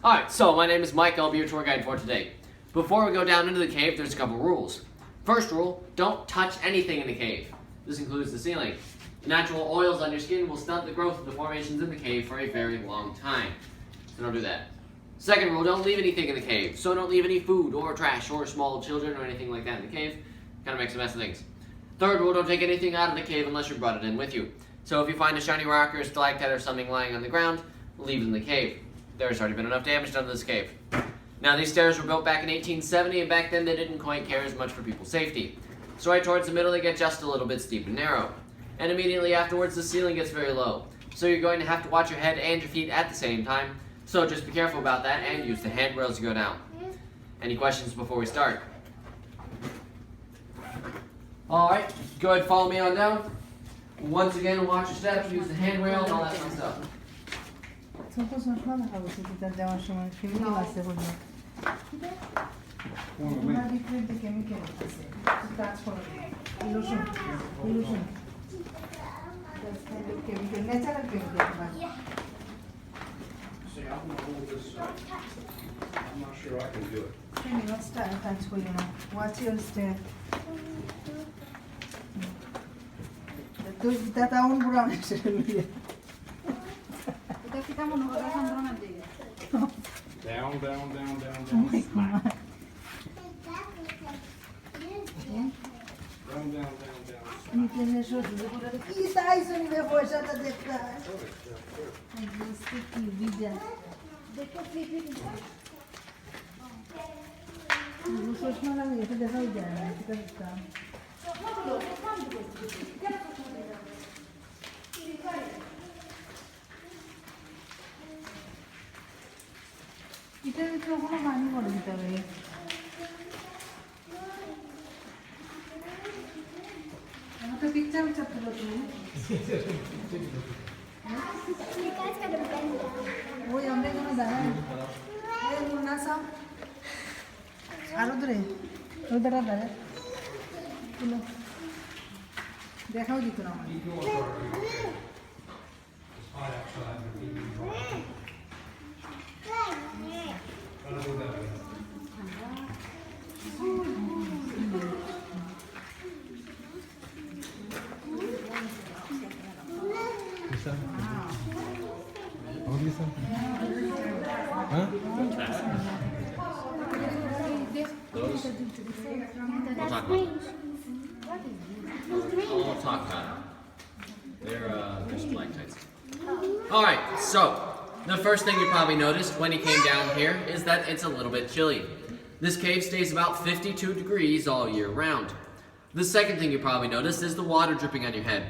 Alright, so my name is Mike. I'll be your tour guide for today. Before we go down into the cave, there's a couple rules. First rule, don't touch anything in the cave. This includes the ceiling. The natural oils on your skin will stunt the growth of the formations in the cave for a very long time. So don't do that. Second rule, don't leave anything in the cave. So don't leave any food or trash or small children or anything like that in the cave. Kind of makes a mess of things. Third rule, don't take anything out of the cave unless you brought it in with you. So if you find a shiny rock or a stalactite or something lying on the ground, leave it in the cave. There's already been enough damage done to this cave. Now these stairs were built back in 1870, and back then they didn't quite care as much for people's safety. So right towards the middle they get just a little bit steep and narrow. And immediately afterwards the ceiling gets very low. So you're going to have to watch your head and your feet at the same time. So just be careful about that and use the handrails to go down. Any questions before we start? Alright, go ahead and follow me on down. Once again, watch your steps, use the handrail and all that fun stuff. যাওয়ার সময় chemical আছে বলবো ওনার different chemical আছে কাজ করে illusion chemical natural chemical See, I'm gonna hold this. I'm not sure I can do it. কাজ করি না ওয়াচ ইউর স্টেপ তুই দাদা অন বুড়া হয়েছে Down, down, down, down, Oh my down. God. Down, down, down, down. নিচে শুধু করে কি তাই শুনবে পয়সাটা দেখতে হয় কি বিজা দেখো সুষমা লাগে এটা দেখাই যায় না এটা দেখতাম এটার ভিতরে কোনো মানি করে দিতে হবে আমার তো পিকচার চাপতে পারো তুমি ওই আমরা কোনো দাঁড়ায় এই মুন্না সাহ আরো ধরে ওই দাঁড়ায় তুলো দেখাও দিত না আমার We'll talk about those. We'll talk about it. They're stalactites. Alright, so the first thing you probably noticed when you came down here is that it's a little bit chilly. This cave stays about 52 degrees all year round. The second thing you probably noticed is the water dripping on your head.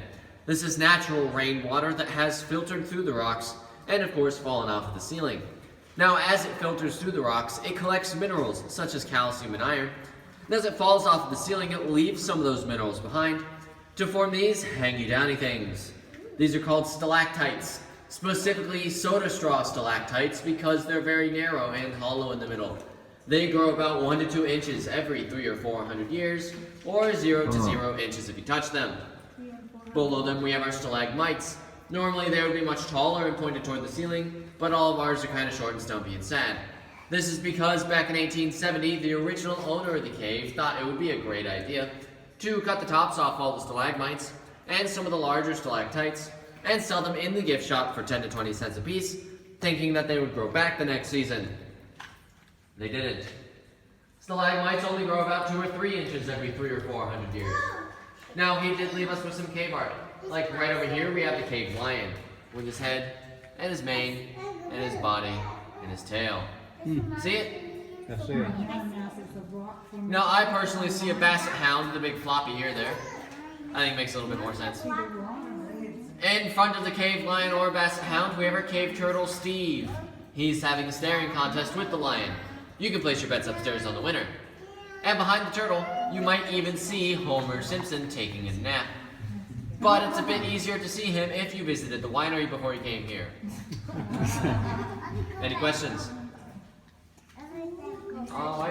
This is natural rainwater that has filtered through the rocks and of course fallen off of the ceiling. Now as it filters through the rocks, it collects minerals such as calcium and iron. And as it falls off of the ceiling, it leaves some of those minerals behind to form these hangy-downy things. These are called stalactites, specifically soda straw stalactites because they're very narrow and hollow in the middle. They grow about 1 to 2 inches every 300 or 400 years, or 0 to 0 inches if you touch them. Below them we have our stalagmites. Normally they would be much taller and pointed toward the ceiling, but all of ours are kind of short and stumpy and sad. This is because back in 1870, the original owner of the cave thought it would be a great idea to cut the tops off all the stalagmites and some of the larger stalactites and sell them in the gift shop for 10 to 20 cents a piece, thinking that they would grow back the next season. They didn't. Stalagmites only grow about 2 or 3 inches every 300 or 400 years. Now, he did leave us with some cave art. Like right over here, we have the cave lion with his head and his mane and his body and his tail. See it? That's it. Now, I personally see a basset hound with a big floppy ear there. I think it makes a little bit more sense. In front of the cave lion or basset hound, we have our cave turtle, Steve. He's having a staring contest with the lion. You can place your bets upstairs on the winner. And behind the turtle, you might even see Homer Simpson taking a nap. But it's a bit easier to see him if you visited the winery before you came here. Any questions?